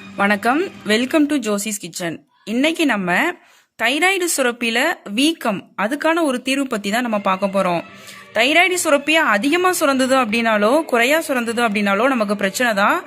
வணக்கம், welcome to Josie's kitchen. இன்னைக்கு நம்ம தைராய்டு சுரப்பியில வீக்கம் அதுக்கான ஒரு தீர்வு பத்தி தான் நம்ம பார்க்க போறோம். தைராய்டு சுரப்பியா அதிகமா சுரந்தது அப்படின்னாலோ குறையா சுரந்தது அப்படின்னாலோ நமக்கு பிரச்சனை தான்.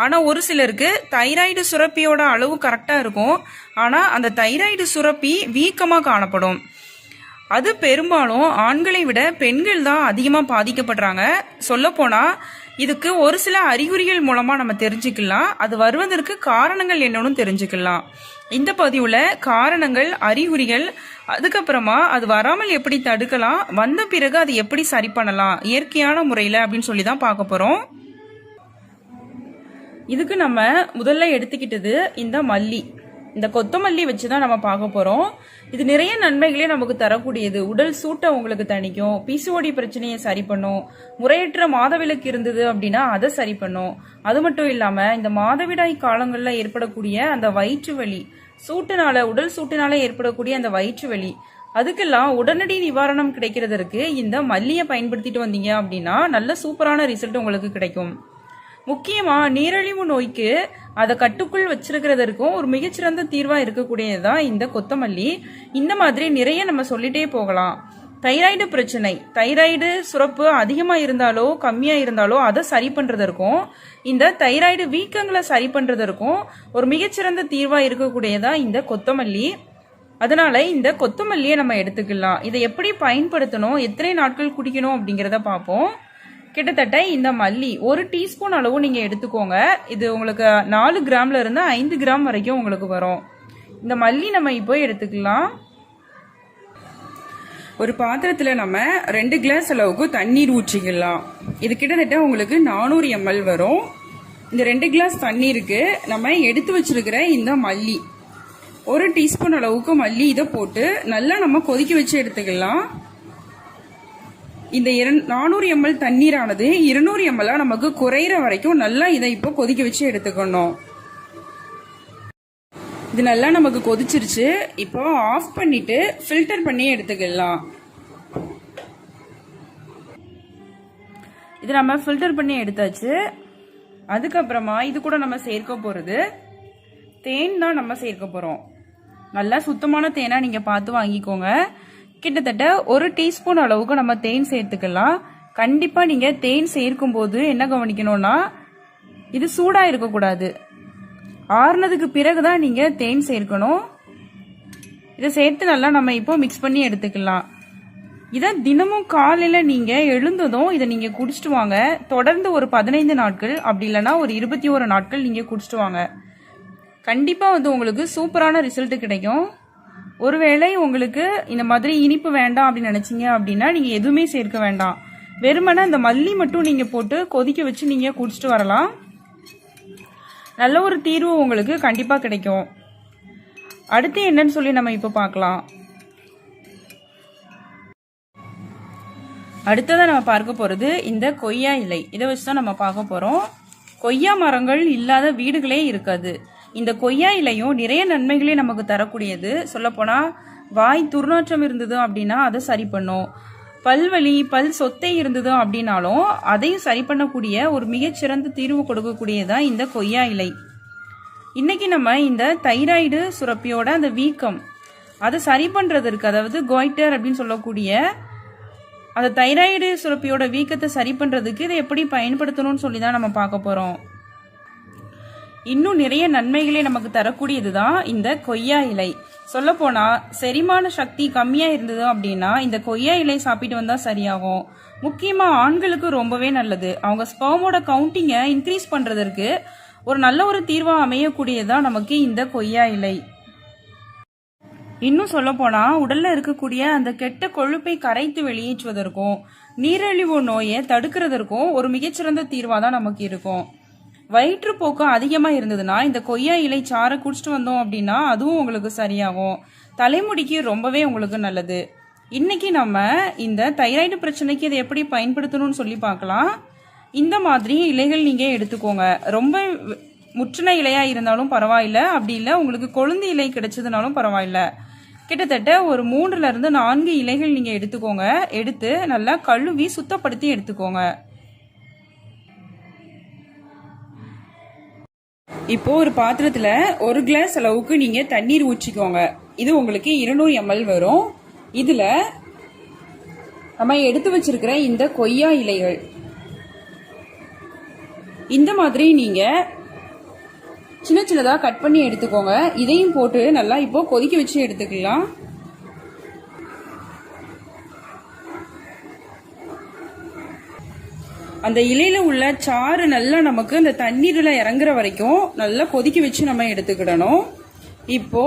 ஆனா ஒரு சிலருக்கு தைராய்டு சுரப்பியோட அளவு கரெக்டா இருக்கும், ஆனா அந்த தைராய்டு சுரப்பி வீக்கமா காணப்படும். அது பெரும்பாலும் ஆண்களை விட பெண்கள் தான் அதிகமாக பாதிக்கப்படுறாங்க. சொல்லப்போனா இதுக்கு ஒரு சில அறிகுறிகள் மூலமா நம்ம தெரிஞ்சுக்கலாம். அது வருவதற்கு காரணங்கள் என்னன்னு தெரிஞ்சுக்கலாம். இந்த பதிவுல காரணங்கள், அறிகுறிகள், அதுக்கப்புறமா அது வராமல் எப்படி தடுக்கலாம், வந்த பிறகு அது எப்படி சரி பண்ணலாம் இயற்கையான முறையில் அப்படின்னு சொல்லி தான் பார்க்க போறோம். இதுக்கு நம்ம முதல்ல எடுத்துக்கிட்டது இந்த மல்லி, இந்த கொத்தமல்லி வச்சு தான் நம்ம பார்க்க போறோம். இது நிறைய நன்மைகளே நமக்கு தரக்கூடியது. உடல் சூட்டை உங்களுக்கு தணிக்கும், பிசிஓடி பிரச்சனையை சரி பண்ணும், முறையற்ற மாதவிலக்கு இருந்தது அப்படின்னா அதை சரி பண்ணும். அது மட்டும் இல்லாம இந்த மாதவிடாய் காலங்கள்ல ஏற்படக்கூடிய அந்த வயிற்று வலி, சூட்டுனால உடல் சூட்டுனால ஏற்படக்கூடிய அந்த வயிற்று வலி, அதுக்கெல்லாம் உடனடி நிவாரணம் கிடைக்கிறதுக்கு இந்த மல்லியை பயன்படுத்திட்டு வந்தீங்க அப்படின்னா நல்ல சூப்பரான ரிசல்ட் உங்களுக்கு கிடைக்கும். முக்கியமா நீரிழிவு நோய்க்கு அதை கட்டுக்குள் வச்சிருக்கிறதுக்கும் ஒரு மிகச்சிறந்த தீர்வா இருக்கக்கூடியதுதான் இந்த கொத்தமல்லி. இந்த மாதிரி நிறைய நம்ம சொல்லிட்டே போகலாம். தைராய்டு பிரச்சனை, தைராய்டு சுரப்பு அதிகமா இருந்தாலோ கம்மியா இருந்தாலோ அதை சரி பண்றதற்கும் இந்த தைராய்டு வீக்கங்களை சரி பண்றதற்கும் ஒரு மிகச்சிறந்த தீர்வா இருக்கக்கூடியதா இந்த கொத்தமல்லி. அதனால இந்த கொத்தமல்லியை நம்ம எடுத்துக்கலாம். இதை எப்படி பயன்படுத்தணும், எத்தனை நாட்கள் குடிக்கணும் அப்படிங்கிறத பார்ப்போம். கிட்டத்தட்ட இந்த மல்லி 1 டீஸ்பூன் அளவு நீங்க எடுத்துக்கோங்க. இது உங்களுக்கு 4 கிராம்ல இருந்து 5 கிராம் வரைக்கும் உங்களுக்கு வரும். இந்த மல்லி நம்ம இப்போ எடுத்துக்கலாம். ஒரு பாத்திரத்துல நம்ம 2 கிளாஸ் அளவுக்கு தண்ணீர் ஊற்றிக்கலாம். இது கிட்டத்தட்ட உங்களுக்கு 400 ml வரும். இந்த 2 கிளாஸ் தண்ணீருக்கு நம்ம எடுத்து வச்சிருக்கிற இந்த மல்லி 1 டீஸ்பூன் அளவுக்கு மல்லி இதை போட்டு நல்லா நம்ம கொதிக்க வச்சு எடுத்துக்கலாம். இந்த 400 ml தண்ணீரானது 200 ml நமக்கு குறையிற வரைக்கும் நல்லா இதை இப்போ கொதிக்க வச்சு எடுத்துக்கணும். இது நல்லா நமக்கு கொதிச்சிருச்சு. இப்போ ஆஃப் பண்ணிட்டு ஃபில்டர் பண்ணி எடுத்துக்கலாம். இது நம்ம ஃபில்டர் பண்ணி எடுத்தாச்சு. அதுக்கப்புறமா இது கூட நம்ம சேர்க்க போறது தேன் தான் நம்ம சேர்க்க போறோம். நல்லா சுத்தமான தேனா நீங்க பார்த்து வாங்கிக்கோங்க. கிட்டத்தட்ட 1 டீஸ்பூன் அளவுக்கு நம்ம தேன் சேர்த்துக்கலாம். கண்டிப்பா நீங்க தேன் சேர்க்கும் போது என்ன கவனிக்கணும்னா இது சூடா இருக்கக்கூடாது, ஆறுனதுக்கு பிறகுதான் நீங்க தேன் சேர்க்கணும். இதை சேர்த்து நல்லா நம்ம இப்போ மிக்ஸ் பண்ணி எடுத்துக்கலாம். இதை தினமும் காலையில நீங்க எழுந்ததும் இதை நீங்க குடிச்சிட்டு வாங்க. தொடர்ந்து ஒரு 15 நாட்கள், அப்படி இல்லைன்னா ஒரு 21 நாட்கள் நீங்க குடிச்சிட்டு வாங்க. கண்டிப்பா உங்களுக்கு சூப்பரான ரிசல்ட் கிடைக்கும். ஒருவேளை உங்களுக்கு இந்த மாதிரி இனிப்பு வேண்டாம் அப்படின்னு நினைச்சீங்க அப்படின்னா நீங்க எதுவுமே சேர்க்க வேண்டாம். வெறுமனே இந்த மல்லி மட்டும் நீங்க போட்டு கொதிக்க வச்சு நீங்க குடிச்சிட்டு வரலாம். நல்ல ஒரு தீர்வு உங்களுக்கு கண்டிப்பா கிடைக்கும். அடுத்து என்னன்னு சொல்லி நம்ம இப்ப பார்க்கலாம். அடுத்ததான் நம்ம பார்க்க போறது இந்த கொய்யா இலை. இதை வச்சுதான் நம்ம பார்க்க போறோம். கொய்யா மரங்கள் இல்லாத வீடுகளே இருக்காது. இந்த கொய்யா இலையும் நிறைய நன்மைகளே நமக்கு தரக்கூடியது. சொல்லப்போனா வாய் துர்நாற்றம் இருந்தது அப்படின்னா அதை சரி பண்ணும். பல்வலி, பல் சொத்தை இருந்தது அப்படின்னாலும் அதையும் சரி பண்ணக்கூடிய ஒரு மிகச்சிறந்த தீர்வு கொடுக்கக்கூடியதான் இந்த கொய்யா இலை. இன்னைக்கு நம்ம இந்த தைராய்டு சுரப்பியோட அந்த வீக்கம் அதை சரி பண்றதற்கு, அதாவது கோய்டர் அப்படின்னு சொல்லக்கூடிய அந்த தைராய்டு சுரப்பியோட வீக்கத்தை சரி பண்றதுக்கு இதை எப்படி பயன்படுத்தணும்னு சொல்லி தான் நம்ம பார்க்க போறோம். இன்னும் நிறைய நன்மைகளே நமக்கு தரக்கூடியதுதான் இந்த கொய்யா இலை. சொல்ல போனா செரிமான சக்தி கம்மியா இருந்தது அப்படின்னா இந்த கொய்யா இலை சாப்பிட்டு வந்தா சரியாகும். முக்கியமா ஆண்களுக்கு ரொம்பவே நல்லது. அவங்க ஸ்பெர்மோட கவுண்டிங்கை இன்க்ரீஸ் பண்றதற்கு ஒரு நல்ல ஒரு தீர்வா அமையக்கூடியதுதான் நமக்கு இந்த கொய்யா இலை. இன்னும் சொல்ல போனா உடல்ல இருக்கக்கூடிய அந்த கெட்ட கொழுப்பை கரைத்து வெளியேற்றுவதற்கும் நீரிழிவு நோயை தடுக்கிறதற்கும் ஒரு மிகச்சிறந்த தீர்வா தான் நமக்கு இருக்கும். வயிற்றுப்போக்கு அதிகமா இருந்ததுன்னா இந்த கொய்யா இலை சாறை குடிச்சிட்டு வந்தோம் அப்படின்னா அதுவும் உங்களுக்கு சரியாகும். தலைமுடிக்கு ரொம்பவே உங்களுக்கு நல்லது. இன்னைக்கு நம்ம இந்த தைராய்டு பிரச்சனைக்கு இதை எப்படி பயன்படுத்தணும்னு சொல்லி பார்க்கலாம். இந்த மாதிரி இலைகள் நீங்க எடுத்துக்கோங்க. ரொம்ப முற்றின இலையா இருந்தாலும் பரவாயில்ல, அப்படி இல்லை உங்களுக்கு கொழுந்து இலை கிடைச்சதுனாலும் பரவாயில்ல. கிட்டத்தட்ட ஒரு 3ல இருந்து 4 இலைகள் நீங்க எடுத்துக்கோங்க. எடுத்து நல்லா கழுவி சுத்தப்படுத்தி எடுத்துக்கோங்க. இப்போ ஒரு பாத்திரத்துல 1 கிளாஸ் அளவுக்கு நீங்க தண்ணீர் ஊற்றிக்கோங்க. இது உங்களுக்கு 200 ml வரும். இதுல நம்ம எடுத்து வச்சிருக்கிற இந்த கொய்யா இலைகள் இந்த மாதிரி நீங்க சின்ன சின்னதா கட் பண்ணி எடுத்துக்கோங்க. இதையும் போட்டு நல்லா இப்போ கொதிக்க வச்சு எடுத்துக்கலாம். அந்த இலையில உள்ள சாறு நல்லா நமக்கு அந்த தண்ணீர்ல இறங்குற வரைக்கும் நல்லா கொதிக்க வச்சு நம்ம எடுத்துக்கிடணும். இப்போ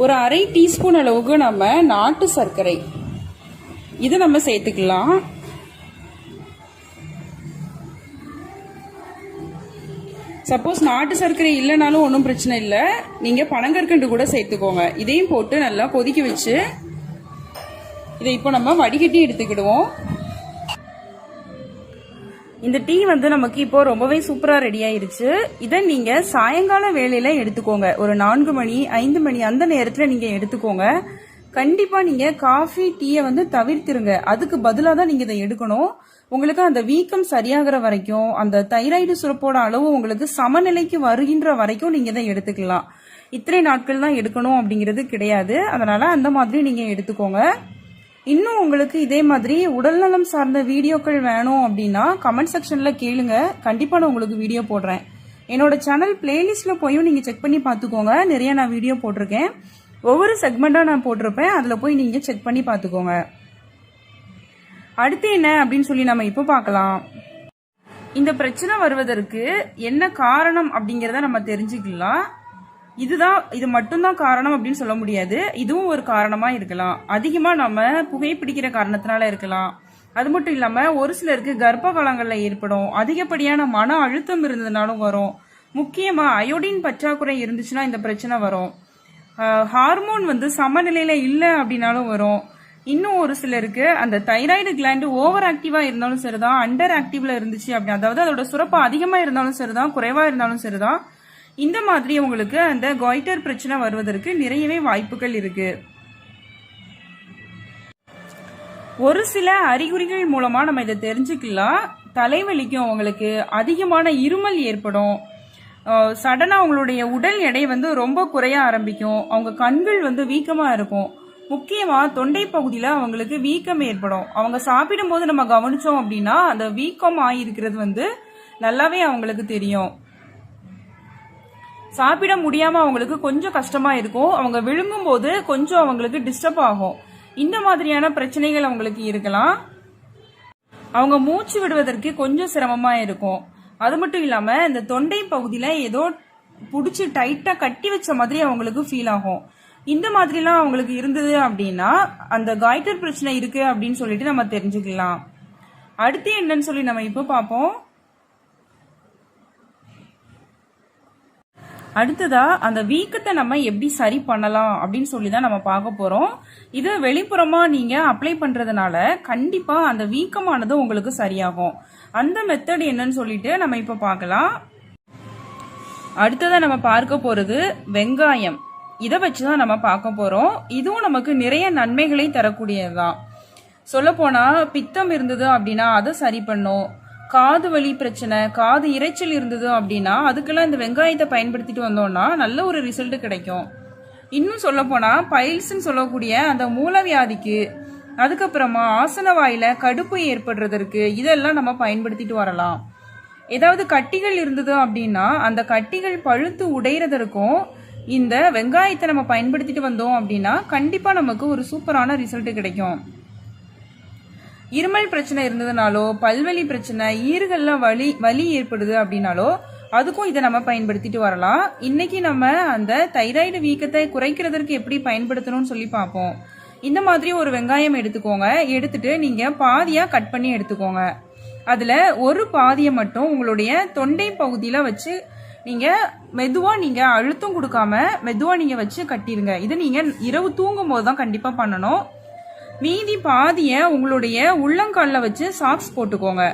ஒரு 1/2 டீஸ்பூன் அளவுக்கு நம்ம நாட்டு சர்க்கரை இதை நம்ம சேர்த்துக்கலாம். சப்போஸ் நாட்டு சர்க்கரை இல்லைனாலும் ஒன்றும் பிரச்சனை இல்லை, நீங்க பனங்கற்கண்டு கூட சேர்த்துக்கோங்க. இதையும் போட்டு நல்லா கொதிக்க வச்சு இதை இப்போ நம்ம வடிகட்டி எடுத்துக்கிடுவோம். இந்த டீ நமக்கு இப்போ ரொம்பவே சூப்பரா ரெடி ஆயிருச்சு. இதை நீங்க சாயங்கால வேளையில எடுத்துக்கோங்க. ஒரு 4 மணி 5 மணி அந்த நேரத்துல நீங்க எடுத்துக்கோங்க. கண்டிப்பா நீங்க காஃபி டீயை தவிர்த்திருங்க. அதுக்கு பதிலாக தான் நீங்க இதை எடுக்கணும். உங்களுக்கு அந்த வீக்கம் சரியாகிற வரைக்கும், அந்த தைராய்டு சுரப்போட அளவு உங்களுக்கு சமநிலைக்கு வருகின்ற வரைக்கும் நீங்க இதை எடுத்துக்கலாம். இத்தனை நாட்கள் தான் எடுக்கணும் அப்படிங்கிறது கிடையாது. அதனால அந்த மாதிரி நீங்க எடுத்துக்கோங்க. இன்னும் உங்களுக்கு இதே மாதிரி உடல்நலம் சார்ந்த வீடியோக்கள் வேணும் அப்படின்னா கமெண்ட் செக்ஷன்ல கேளுங்க. கண்டிப்பா நான் உங்களுக்கு வீடியோ போடுறேன். என்னோட சேனல் பிளேலிஸ்ட்ல போயும் நீங்க செக் பண்ணி பார்த்துக்கோங்க. நிறைய நான் வீடியோ போட்டிருக்கேன். ஒவ்வொரு செக்மெண்டா நான் போட்டிருப்பேன். அதுல போய் நீங்க செக் பண்ணி பார்த்துக்கோங்க. அடுத்து என்ன அப்படின்னு சொல்லி நம்ம இப்போ பார்க்கலாம். இந்த பிரச்சனை வருவதற்கு என்ன காரணம் அப்படிங்கறத நம்ம தெரிஞ்சுக்கலாம். இது மட்டும்தான் காரணம் அப்படின்னு சொல்ல முடியாது. இதுவும் ஒரு காரணமா இருக்கலாம். அதிகமா நம்ம புகைப்பிடிக்கிற காரணத்தினால இருக்கலாம். அது மட்டும் இல்லாம ஒரு சிலருக்கு கர்ப்ப காலங்கள்ல ஏற்படும். அதிகப்படியான மன அழுத்தம் இருந்ததுனாலும் வரும். முக்கியமா அயோடின் பற்றாக்குறை இருந்துச்சுன்னா இந்த பிரச்சனை வரும். ஹார்மோன் சமநிலையில இல்ல அப்படின்னாலும் வரும். இன்னும் ஒரு சிலருக்கு அந்த தைராய்டு கிளாண்டு ஓவர் ஆக்டிவா இருந்தாலும் சரிதான், அண்டர் ஆக்டிவ்ல இருந்துச்சு அப்படி, அதாவது அதோட சுரப்பு அதிகமா இருந்தாலும் சரிதான், குறைவா இருந்தாலும் சரிதான், இந்த மாதிரி உங்களுக்கு அந்த காய்டர் பிரச்சனை வருவதற்கு நிறையவே வாய்ப்புகள் இருக்கு. ஒரு சில அறிகுறிகள் மூலமா நம்ம இதை தெரிஞ்சுக்கலாம். தலைவலிக்கும், உங்களுக்கு அதிகமான இருமல் ஏற்படும், சடனா அவங்களுடைய உடல் எடை ரொம்ப குறைய ஆரம்பிக்கும், அவங்க கண்கள் வீக்கமா இருக்கும், முக்கியமா தொண்டை பகுதியில அவங்களுக்கு வீக்கம் ஏற்படும். அவங்க சாப்பிடும் போது நம்ம கவனிச்சோம் அப்படின்னா அந்த வீக்கம் ஆகிருக்கிறது நல்லாவே அவங்களுக்கு தெரியும். சாப்பிட முடியாம அவங்களுக்கு கொஞ்சம் கஷ்டமா இருக்கும். அவங்க விழுங்கும் போது கொஞ்சம் அவங்களுக்கு டிஸ்டர்ப் ஆகும். இந்த மாதிரியான பிரச்சனைகள் அவங்களுக்கு இருக்கலாம். அவங்க மூச்சு விடுவதற்கு கொஞ்சம் சிரமமா இருக்கும். அது மட்டும் இல்லாம இந்த தொண்டை பகுதியில ஏதோ புடிச்சு டைட்டா கட்டி வச்ச மாதிரி அவங்களுக்கு ஃபீல் ஆகும். இந்த மாதிரிலாம் அவங்களுக்கு இருந்தது அப்படின்னா அந்த காய்டர் பிரச்சனை இருக்கு அப்படின்னு சொல்லிட்டு நம்ம தெரிஞ்சுக்கலாம். அடுத்து என்னன்னு சொல்லி நம்ம இப்போ பார்ப்போம். அடுத்ததா அந்த வீக்கத்தை நம்ம எப்படி சரி பண்ணலாம் அப்படின்னு சொல்லி தான் நம்ம பார்க்க போறோம். இது வெளிப்புறமா நீங்க அப்ளை பண்றதுனால கண்டிப்பா அந்த வீக்கமானது உங்களுக்கு சரியாகும். அந்த மெத்தட் என்னன்னு சொல்லிட்டு நம்ம இப்ப பார்க்கலாம். அடுத்ததா நம்ம பார்க்க போறது வெங்காயம். இதை வச்சுதான் நம்ம பார்க்க போறோம். இதுவும் நமக்கு நிறைய நன்மைகளை தரக்கூடியதுதான். சொல்ல போனா பித்தம் இருந்தது அப்படின்னா அதை சரி பண்ணும். காது வலி பிரச்சனை, காது இறைச்சல் இருந்தது அப்படின்னா அதுக்கெல்லாம் இந்த வெங்காயத்தை பயன்படுத்திட்டு வந்தோம்னா நல்ல ஒரு ரிசல்ட் கிடைக்கும். இன்னும் சொல்ல போனா பைல்ஸ்ன்னு சொல்லக்கூடிய அந்த மூலவியாதிக்கு, அதுக்கப்புறமா ஆசன வாயில கடுப்பு ஏற்படுறதற்கு இதெல்லாம் நம்ம பயன்படுத்திட்டு வரலாம். ஏதாவது கட்டிகள் இருந்தது அப்படின்னா அந்த கட்டிகள் பழுத்து உடைறதற்கும் இந்த வெங்காயத்தை நம்ம பயன்படுத்திட்டு வந்தோம் அப்படின்னா கண்டிப்பா நமக்கு ஒரு சூப்பரான ரிசல்ட் கிடைக்கும். இருமல் பிரச்சனை இருந்ததுனாலோ, பல்வலி பிரச்சனை, ஈறுகள்ல வலி ஏற்படுது அப்படின்னாலோ அதுக்கும் இதை நம்ம பயன்படுத்திட்டு வரலாம். இன்னைக்கு நம்ம அந்த தைராய்டு வீக்கத்தை குறைக்கிறதுக்கு எப்படி பயன்படுத்தணும்னு சொல்லி பார்ப்போம். இந்த மாதிரி ஒரு வெங்காயம் எடுத்துக்கோங்க. எடுத்துட்டு நீங்க பாதியா கட் பண்ணி எடுத்துக்கோங்க. அதுல ஒரு பாதியை மட்டும் உங்களுடைய தொண்டை பகுதியில வச்சு நீங்க மெதுவா நீங்க அழுத்தம் கொடுக்காம மெதுவா நீங்க வச்சு கட்டிருங்க. இது நீங்க இரவு தூங்கும் போது தான் கண்டிப்பா பண்ணணும். மீதி பாதிய உங்களுடைய உள்ளங்கால்ல வச்சு சாக்ஸ் போட்டுக்கோங்க.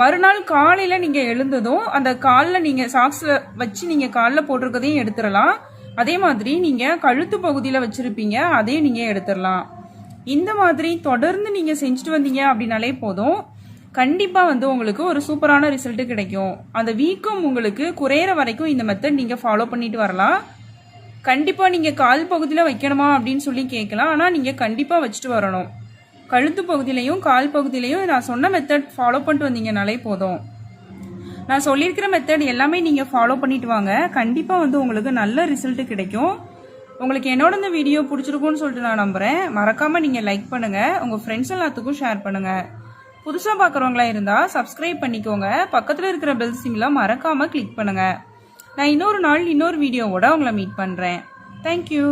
மறுநாள் காலையில நீங்க எழுந்ததும் அந்த காலில் நீங்க சாக்ஸ்ல வச்சு நீங்க காலில் போட்டிருக்கதையும் எடுத்துடலாம். அதே மாதிரி நீங்க கழுத்து பகுதியில வச்சிருப்பீங்க, அதையும் நீங்க எடுத்துடலாம். இந்த மாதிரி தொடர்ந்து நீங்க செஞ்சுட்டு வந்தீங்க அப்படின்னாலே போதும். கண்டிப்பாக வந்து உங்களுக்கு ஒரு சூப்பரான ரிசல்ட் கிடைக்கும். அந்த வீக்கம் உங்களுக்கு குறையிற வரைக்கும் இந்த மெத்தட் நீங்கள் ஃபாலோ பண்ணிட்டு வரலாம். கண்டிப்பாக நீங்கள் கால் பகுதியில் வைக்கணுமா அப்படின்னு சொல்லி கேட்கலாம். ஆனால் நீங்கள் கண்டிப்பாக வச்சுட்டு வரணும். கழுத்து பகுதியிலையும் கால் பகுதியிலையும் நான் சொன்ன மெத்தட் ஃபாலோ பண்ணிட்டு வந்தீங்கனாலே போதும். நான் சொல்லியிருக்கிற மெத்தட் எல்லாமே நீங்கள் ஃபாலோ பண்ணிட்டு வாங்க. கண்டிப்பாக வந்து உங்களுக்கு நல்ல ரிசல்ட் கிடைக்கும். உங்களுக்கு என்னோட இந்த வீடியோ பிடிச்சிருக்கும்னு சொல்லிட்டு நான் நம்புகிறேன். மறக்காமல் நீங்கள் லைக் பண்ணுங்கள், உங்கள் ஃப்ரெண்ட்ஸ் எல்லாத்துக்கும் ஷேர் பண்ணுங்கள். புதுசாக பார்க்குறவங்களா இருந்தால் சப்ஸ்கிரைப் பண்ணிக்கோங்க. பக்கத்தில் இருக்கிற பெல் சிம்மில் மறக்காமல் கிளிக் பண்ணுங்கள். நான் இன்னொரு நாள் இன்னொரு வீடியோவோட உங்களை மீட் பண்ணுறேன். தேங்க்யூ.